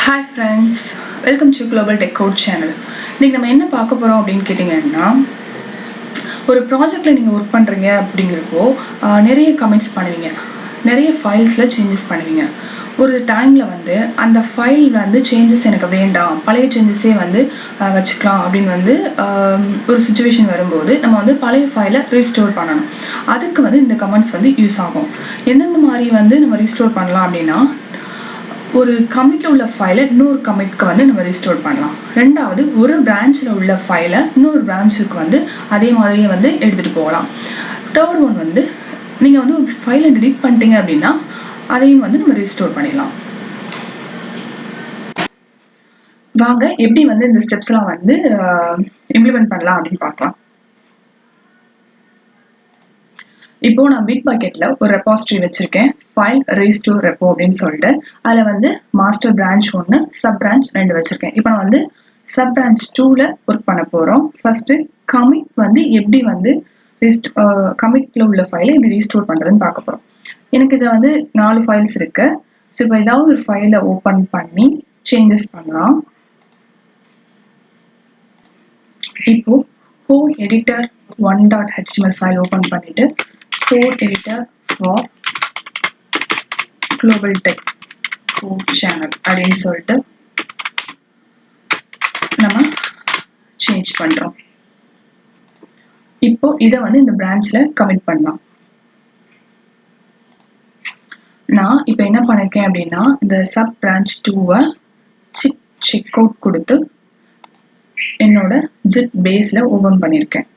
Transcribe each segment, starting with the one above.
Hi friends, welcome to Global Tech Code channel. இன்னைக்கு நம்ம என்ன பார்க்க போறோம் அப்படின்னு கேட்டிங்கன்னா, ஒரு ப்ராஜெக்ட்ல நீங்க ஒர்க் பண்றீங்க அப்படிங்கிறப்போ நிறைய கமெண்ட்ஸ் பண்ணுவீங்க, நிறைய ஃபைல்ஸ்ல சேஞ்சஸ் பண்ணுவீங்க. ஒரு டைம்ல வந்து அந்த ஃபைல் வந்து சேஞ்சஸ் எனக்கு வேண்டாம், பழைய சேஞ்சஸே வந்து வச்சுக்கலாம் அப்படின்னு வந்து ஒரு சுச்சுவேஷன் வரும்போது நம்ம வந்து பழைய ஃபைலை ரீஸ்டோர் பண்ணணும். அதுக்கு வந்து இந்த கமெண்ட்ஸ் வந்து யூஸ் ஆகும். எந்தெந்த மாதிரி வந்து நம்ம ரீஸ்டோர் பண்ணலாம் அப்படின்னா, ஒரு கமிட்ல உள்ள ஃபைலை இன்னொரு கமிட்க்கு வந்து நம்ம ரீஸ்டோர் பண்ணலாம். ரெண்டாவது, ஒரு பிரான்ச்சில் உள்ள ஃபைலை இன்னொரு பிரான்ச்சுக்கு வந்து அதே மாதிரியே வந்து எடுத்துகிட்டு போகலாம். தேர்ட் ஒன் வந்து நீங்கள் வந்து ஒரு ஃபைலை டிலீட் பண்ணிட்டீங்க அப்படின்னா அதையும் வந்து நம்ம ரீஸ்டோர் பண்ணிடலாம். வாங்க எப்படி வந்து இந்த ஸ்டெப்ஸ்லாம் வந்து இம்ப்ளிமெண்ட் பண்ணலாம் அப்படின்னு பார்க்கலாம். இப்போ நான் பிட் பக்கெட்ல ஒரு ரெபாசிட்டரி வச்சிருக்கேன், ஃபைல் ரீஸ்டோர் ரெப்போ அப்படின்னு சொல்லிட்டு. அதில் வந்து மாஸ்டர் பிரான்ச் 1, சப் பிரான்ச் 2 வச்சிருக்கேன். இப்போ நான் வந்து சப் பிரான்ச் 2ல ஒர்க் பண்ண போறோம். ஃபர்ஸ்ட் கமிட் வந்து எப்படி வந்து கமிட்ல உள்ள ஃபைலை எப்படி ரீஸ்டோர் பண்றதுன்னு பார்க்க போறோம். எனக்கு இதில் வந்து 4 ஃபைல்ஸ் இருக்கு. ஸோ இப்போ ஏதாவது ஒரு ஃபைலை ஓப்பன் பண்ணி சேஞ்சஸ் பண்ணலாம். இப்போ code editor 1.html file open பண்ணிட்டு code editor for global tech code channel அப்படின்னு சொல்லிட்டு நம்ம சேஞ்ச் பண்றோம். இப்போ இதை வந்து இந்த பிரான்ச்ல கமிட் பண்ணலாம். நான் இப்போ என்ன பண்ணிருக்கேன் அப்படின்னா, இந்த சப் பிரான்ச் 2வை செக் அவுட் கொடுத்து என்னோட ஜிட் பேஸ்ல ஓபன் பண்ணிருக்கேன்.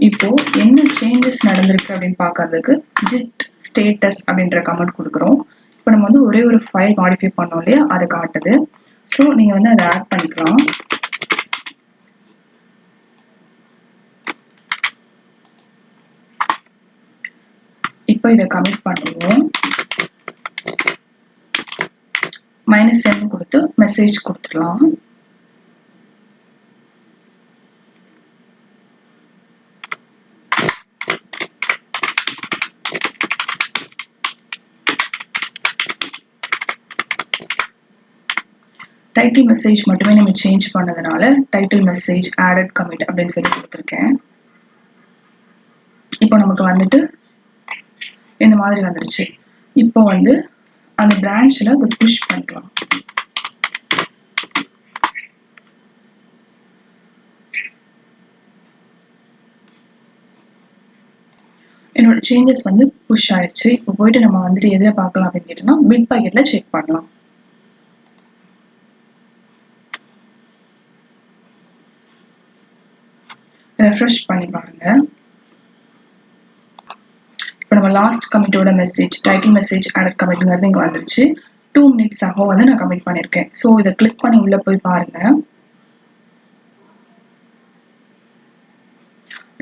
இப்போ என்ன சேஞ்சஸ் நடந்திருக்கு அப்படின்னு பார்க்கறதுக்கு ஜிட் ஸ்டேட்டஸ் அப்படின்ற கமெண்ட் கொடுக்குறோம். இப்போ நம்ம வந்து ஒரே ஒரு ஃபைல் மாடிஃபை பண்ணோம் இல்லையா, அது காட்டுது. ஸோ நீங்க வந்து அதை ஆட் பண்ணிக்கலாம். இப்போ இதை கமிட் பண்ணுவோம். -n கொடுத்து மெசேஜ் கொடுத்துடலாம். டைட்டில் மெசேஜ் மட்டுமே நம்ம சேஞ்ச் பண்ணதுனால டைட்டில் மெசேஜ் ஆடட் கமிட் அப்படின்னு சொல்லி கொடுத்துருக்கேன். இப்போ நமக்கு வந்துட்டு இந்த மாதிரி வந்துருச்சு. இப்போ வந்து அந்த பிரான்ச்ல அதை புஷ் பண்ணிக்கலாம். என்னோட சேஞ்சஸ் வந்து புஷ் ஆயிடுச்சு. இப்போ போயிட்டு நம்ம வந்துட்டு எதில் பார்க்கலாம் அப்படின்னு கேட்டோம்னா, பிட் பக்கெட்ல செக் பண்ணலாம். ரெஃப்ரெஷ் பண்ணி பாருங்க. இப்போ நம்ம லாஸ்ட் கமிட்டோட மெசேஜ் டைட்டில் மெசேஜ் ஆடட் கமிட்ங்கிறது இங்கே வந்துருச்சு. 2 minutes ஆகும் வந்து நான் கமிட் பண்ணியிருக்கேன். ஸோ இதை கிளிக் பண்ணி உள்ள போய் பாருங்க.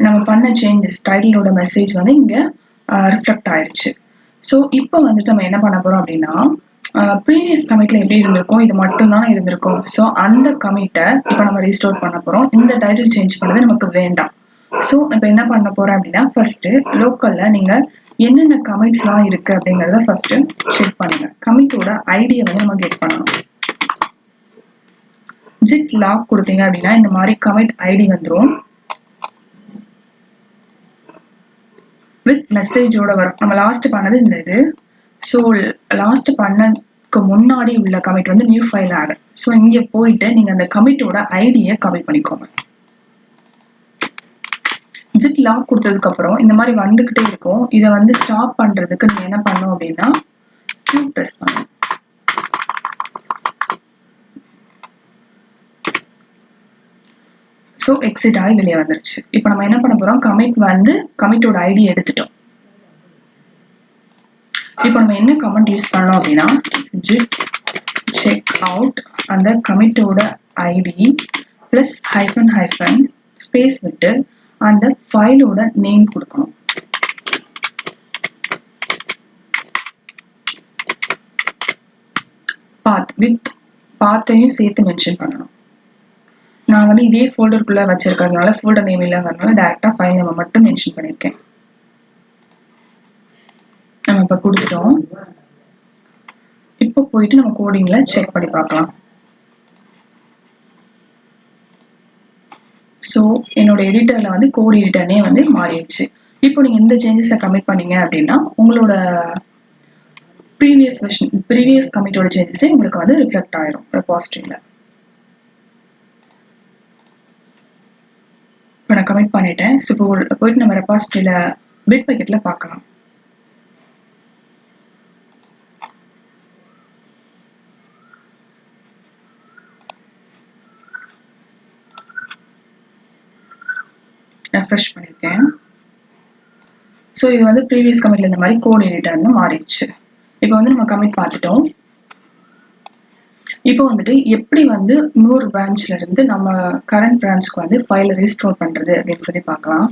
நம்ம பண்ண சேஞ்சஸ் டைட்டிலோட மெசேஜ் வந்து இங்கே ரிஃப்ளெக்ட் ஆயிடுச்சு. ஸோ இப்போ வந்துட்டு நம்ம என்ன பண்ண போறோம் அப்படின்னா, ப்ரீவியஸ் கமிட்ல எப்படி இருந்திருக்கும், இது மட்டும் தான் இருந்திருக்கும். ஸோ அந்த கமிட்டை இப்போ நம்ம ரீஸ்டோர் பண்ண போறோம். இந்த டைட்டில் சேஞ்ச் பண்ணது நமக்கு வேண்டாம். ஸோ இப்போ என்ன பண்ண போறேன் அப்படின்னா, ஃபர்ஸ்ட் லோக்கல்ல நீங்க என்னென்ன கமிட்ஸ்லாம் இருக்கு அப்படிங்கிறத ஃபர்ஸ்ட் செக் பண்ணுங்க. கமிட்டோட ஐடியை வந்து நம்ம கெட் பண்ணணும். ஜிட் லாக் கொடுத்தீங்க அப்படின்னா இந்த மாதிரி கமிட் ஐடி வந்துடும். வித் மெசேஜோட வரும். நம்ம லாஸ்ட் பண்ணது இந்த இது. ஸோ லாஸ்ட் பண்ணதுக்கு முன்னாடி உள்ள கமிட் வந்து நியூ ஃபைல் ஆட். ஸோ இங்கே போயிட்டு நீங்க அந்த கமிட்டோட ஐடியை காப்பி பண்ணிக்கோங்க. ஜிட் லாக் கொடுத்ததுக்கு அப்புறம் இந்த மாதிரி வந்துகிட்டே இருக்கும். இதை வந்து ஸ்டாப் பண்றதுக்கு நீங்க என்ன பண்ணணும் அப்படின்னா, Q பிரஸ் பண்ணணும். ஸோ எக்ஸிட் ஆகி வெளியே வந்துருச்சு. இப்போ நம்ம என்ன பண்ண போறோம், கமிட்டோட ஐடி எடுத்துட்டோம். இப்போ நம்ம என்ன கமெண்ட் யூஸ் பண்ணலாம் அப்படின்னா, ஜிட் செக் அவுட் அந்த கமிட்டோட ஐடி பிளஸ் ஹைஃபன் ஸ்பேஸ் விட்டு அந்த ஃபைலோட நேம் கொடுக்கணும். பாத்தையும் சேர்த்து மென்ஷன் பண்ணணும். நான் வந்து இதே ஃபோல்டருக்குள்ள வச்சிருக்கிறதுனால ஃபோல்டர் நேம் இல்லைங்கிறதுனால டைரக்டா ஃபைல் நேம் மட்டும் மென்ஷன் பண்ணியிருக்கேன். நம்ம இப்போ கொடுத்துட்டோம். போயிட்டு நம்ம கோடிங்ல செக் பண்ணி பார்க்கலாம். ஸோ என்னோட எடிட்டர்ல வந்து கோட் எடிட்டர்னே வந்து மாறிடுச்சு. இப்போ நீங்க இந்த சேஞ்சஸை கமிட் பண்ணீங்க அப்படின்னா உங்களோட ப்ரீவியஸ் கமிட்டோட சேஞ்சஸே உங்களுக்கு வந்து ரிஃப்ளெக்ட் ஆயிரும் ரெபாசிட்டரியில. இப்போ நான் கமிட் பண்ணிட்டேன். ஸோ இப்போ போயிட்டு நம்ம ரெபாசிட்டரியில பிட் பக்கெட்ல பார்க்கலாம். ரெஃப்ரெஷ் பண்ணியிருக்கேன். ஸோ இது வந்து ப்ரீவியஸ் கமிட்ல இந்த மாதிரி கோட் எடிட்டர்னு மாறிடுச்சு. இப்போ வந்து நம்ம கமிட் பார்த்துட்டோம். இப்போ வந்துட்டு எப்படி வந்து இன்னொரு பிரான்ச்ல இருந்து நம்ம கரண்ட் பிரான்ச்க்கு வந்து ஃபைலை ரீஸ்டோர் பண்றது அப்படின்னு சொல்லி பார்க்கலாம்.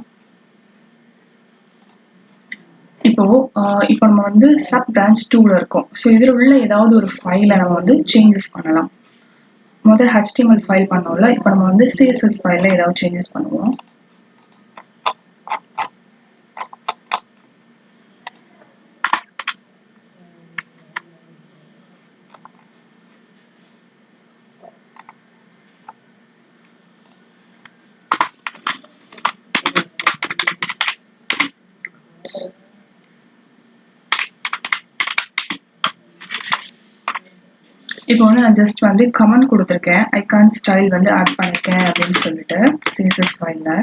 இப்போ நம்ம வந்து சப் பிரான்ச் 2ல இருக்கோம். ஸோ இதில் உள்ள ஏதாவது ஒரு ஃபைலை நம்ம வந்து சேஞ்சஸ் பண்ணலாம். முதல் HTML ஃபைல் பண்ணோம்ல, இப்போ நம்ம வந்து CSS ஃபைலில் ஏதாவது சேஞ்சஸ் பண்ணுவோம். இப்போ வந்து நான் ஜஸ்ட் வந்து கமெண்ட் கொடுத்துருக்கேன், ஐகான் ஸ்டைல் வந்து ஆட் பண்ணிருக்கேன் அப்படின்னு சொல்லிட்டு CSS ஃபைல்ல.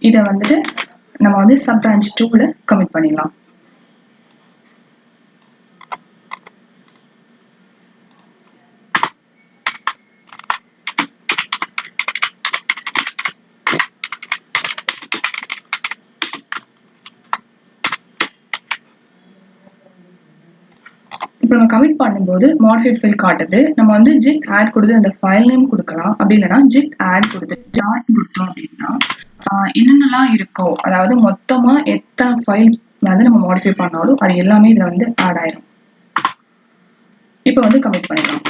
இதை வந்துட்டு நம்ம வந்து சப் பிரான்ச் 2ல கமிட் பண்ணிடலாம். இப்போ நம்ம கமிட் பண்ணும்போது மாடிஃபைட் ஃபைல் காட்டுது. நம்ம வந்து ஜிட் ஆட் கொடுத்து அந்த ஃபைல் நேம் கொடுக்கலாம். அப்படி இல்லைன்னா ஜிட் ஆட் கொடுத்து டாட் கொடுத்தோம் அப்படின்னா என்னென்னலாம் இருக்கோ, அதாவது மொத்தமா எத்தனை ஃபைல் வந்து நம்ம மாடிஃபை பண்ணாலும் அது எல்லாமே இதுல வந்து ஆட் ஆயிரும். இப்போ வந்து கமிட் பண்ணிடலாம்.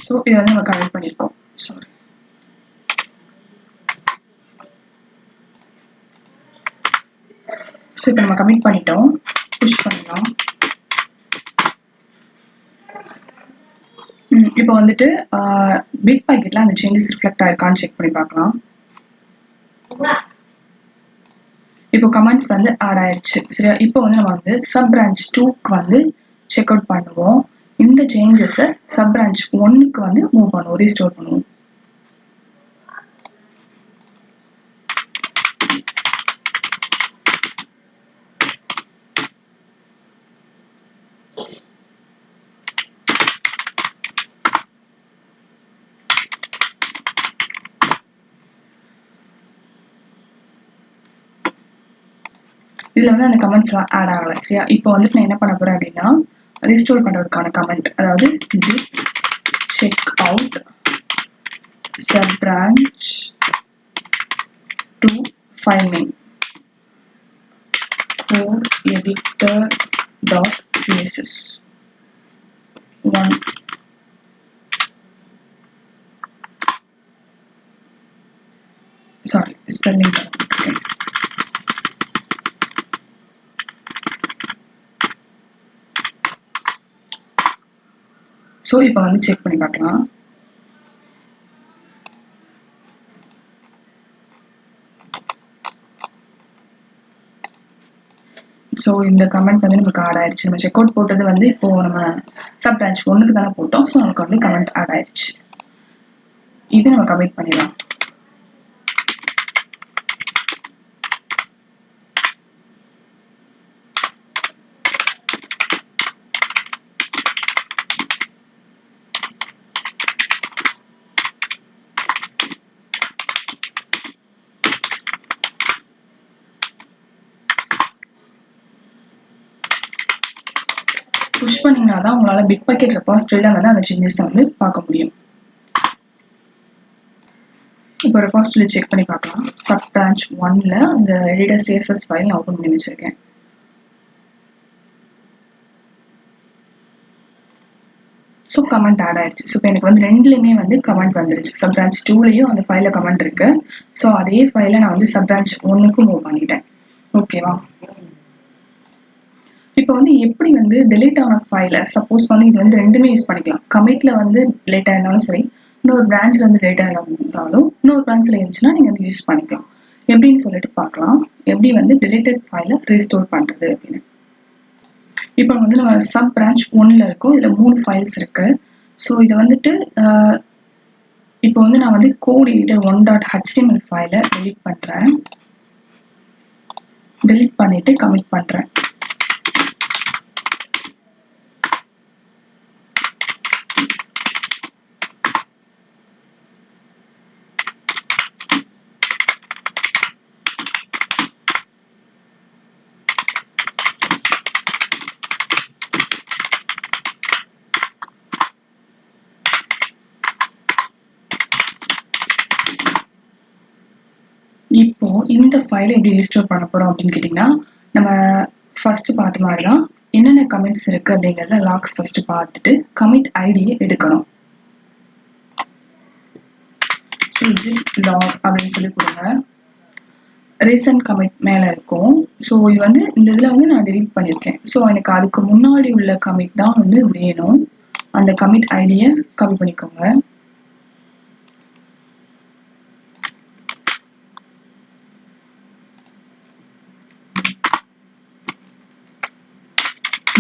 ஸோ இதை வந்து நம்ம கமிட் பண்ணியிருக்கோம். சாரி. ஸோ இப்போ நம்ம கமிட் பண்ணிட்டோம். புஷ் பண்ணலாம். இப்போ வந்துட்டு பிட் பாக்கெட்ல அந்த சேஞ்சஸ் ரிஃப்ளெக்ட் ஆயிருக்கான்னு செக் பண்ணி பார்க்கலாம். இப்போ கமெண்ட்ஸ் வந்து ஆட் ஆயிடுச்சு. சரியா? இப்போ வந்து நம்ம வந்து சப் பிரான்ச் 2க்கு வந்து செக் அவுட் பண்ணுவோம். இந்த சேஞ்சஸை சப் பிரான்ச் 1க்கு வந்து மூவ் பண்ணுவோம், ரீஸ்டோர் பண்ணுவோம். இதுல வந்து அந்த கமெண்ட்ஸ் எல்லாம் ஆட் ஆகல. சரியா? இப்போ வந்துட்டு நான் என்ன பண்ண போறேன் அப்படின்னா ரீஸ்டோர் பண்றதுக்கான கமெண்ட், அதாவது git check out sub branch to file name code editor dot css 1. Sorry, spelling. Okay. So இப்போ வந்து செக் பண்ணி பார்க்கலாம். ஸோ இந்த கமெண்ட் வந்து நமக்கு ஆட் ஆயிடுச்சு. நம்ம செக் அவுட் போட்டது வந்து இப்போ நம்ம சப் பிரான்ச் 1க்கு தானே போட்டோம். ஸோ நமக்கு வந்து கமெண்ட் ஆட் ஆயிடுச்சு. இது நம்ம கமிட் பண்ணிடலாம். புஷ் பண்ணீங்கன்னா தான் உங்களால பிட் பக்கெட் ரெபாசிட்டரியில வந்து அந்த சேஞ்சஸை வந்து பார்க்க முடியும். இப்போ ரெபாசிட்டரி செக் பண்ணி பார்க்கலாம். சப் பிரான்ச் 1ல அந்த எடிட்டர் CSS ஃபைல் நான் ஓப்பன் பண்ணி வச்சிருக்கேன். ஸோ ஸோ கமெண்ட் ஆட் ஆயிடுச்சு. ஸோ இப்போ எனக்கு வந்து ரெண்டுலேயுமே வந்து கமெண்ட் வந்துருச்சு. சப் பிரான்ச் 2லையும் அந்த ஃபைலில் கமெண்ட் இருக்கு. ஸோ அதே ஃபைலை நான் வந்து சப் பிரான்ச் 1க்கு மூவ் பண்ணிட்டேன். ஓகேவா? இப்போ வந்து எப்படி வந்து டெலீட் ஆன ஃபைலை, சப்போஸ் வந்து இது வந்து ரெண்டுமே யூஸ் பண்ணிக்கலாம். கமிட்ல வந்து டெலீட் ஆயிருந்தாலும் சரி, இன்னொரு பிரான்ச்ல வந்து டெலீட் ஆயிருந்தாலும் இன்னொரு பிரான்ச்ல இருந்துச்சுன்னா நீங்க வந்து யூஸ் பண்ணிக்கலாம். எப்படின்னு சொல்லிட்டு பார்க்கலாம். எப்படி வந்து டெலிட்டட் ஃபைலை ரீஸ்டோர் பண்றது அப்படின்னு. இப்போ வந்து நம்ம சப் பிரான்ச் 1ல இருக்கோம். இதுல 3 ஃபைல்ஸ் இருக்கு. ஸோ இதை வந்துட்டு இப்போ வந்து நான் வந்து கோட் எடிட்டர் 1.html ஃபைலை டெலீட் பண்றேன். டெலீட் பண்ணிட்டு கமிட் பண்றேன். இப்போ இந்த ஃபைலை எப்படி ரீஸ்டோர் பண்ண போறோம் அப்படின்னு கேட்டீங்கன்னா, நம்ம ஃபர்ஸ்ட் பார்த்த மாதிரி தான் என்னென்ன கமெண்ட்ஸ் இருக்கு அப்படிங்கிறத லாக்ஸ் ஃபர்ஸ்ட் பார்த்துட்டு கமிட் ஐடியை எடுக்கணும். ஸோ ஜிட் லாக் அப்படின்னு சொல்லி கொடுங்க. ரீசன்ட் கமிட் மேலே இருக்கும். ஸோ இது வந்து இந்த இதில் வந்து நான் டெலீட் பண்ணியிருக்கேன். ஸோ எனக்கு அதுக்கு முன்னாடி உள்ள கமிட் தான் வந்து வேணும். அந்த கமிட் ஐடியை காப்பி பண்ணிக்கோங்க.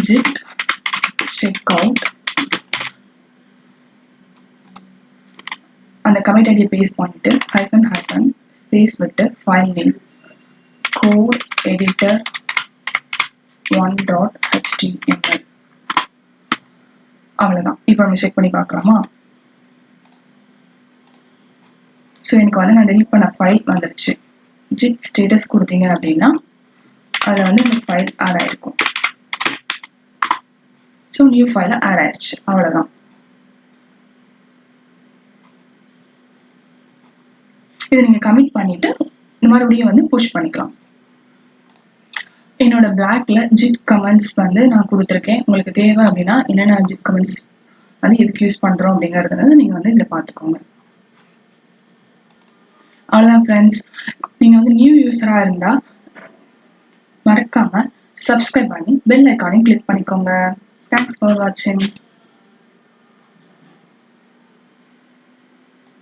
ஜிட் செக்அவுட் அந்த கமிட் ஐடியை பேஸ்ட் பண்ணிட்டு -- ஸ்பேஸ் விட்டு file name code editor 1.html அவ்வளவுதான். இப்போ நம்ம செக் பண்ணி பார்க்கலாமா? ஸோ எனக்கு வந்து நான் டெலீட் பண்ண ஃபைல் வந்துருச்சு. ஜிட் ஸ்டேட்டஸ் கொடுத்தீங்க அப்படின்னா அதில் வந்து இந்த ஃபைல் ஆட் ஆயிருக்கும். ஸோ நியூ ஃபைல ஆட் ஆயிடுச்சு. அவ்வளவுதான். இதை நீங்க கமிட் பண்ணிட்டு மறுபடியும் வந்து புஷ் பண்ணிக்கலாம். என்னோட பிளாக்ல ஜிட் கமெண்ட்ஸ் வந்து நான் கொடுத்துருக்கேன். உங்களுக்கு தேவை அப்படின்னா என்னென்ன ஜிட் கமெண்ட்ஸ் வந்து எதுக்கு யூஸ் பண்றோம் அப்படிங்கறத நீங்க வந்து இதுல பாத்துக்கோங்க. அவ்வளவுதான் ஃப்ரெண்ட்ஸ். நீங்க வந்து நியூ யூஸரா இருந்தா மறக்காம சப்ஸ்கிரைப் பண்ணி பெல் ஐக்கானையும் கிளிக் பண்ணிக்கோங்க. தேங்க்ஸ் ஃபார் வாட்சிங்.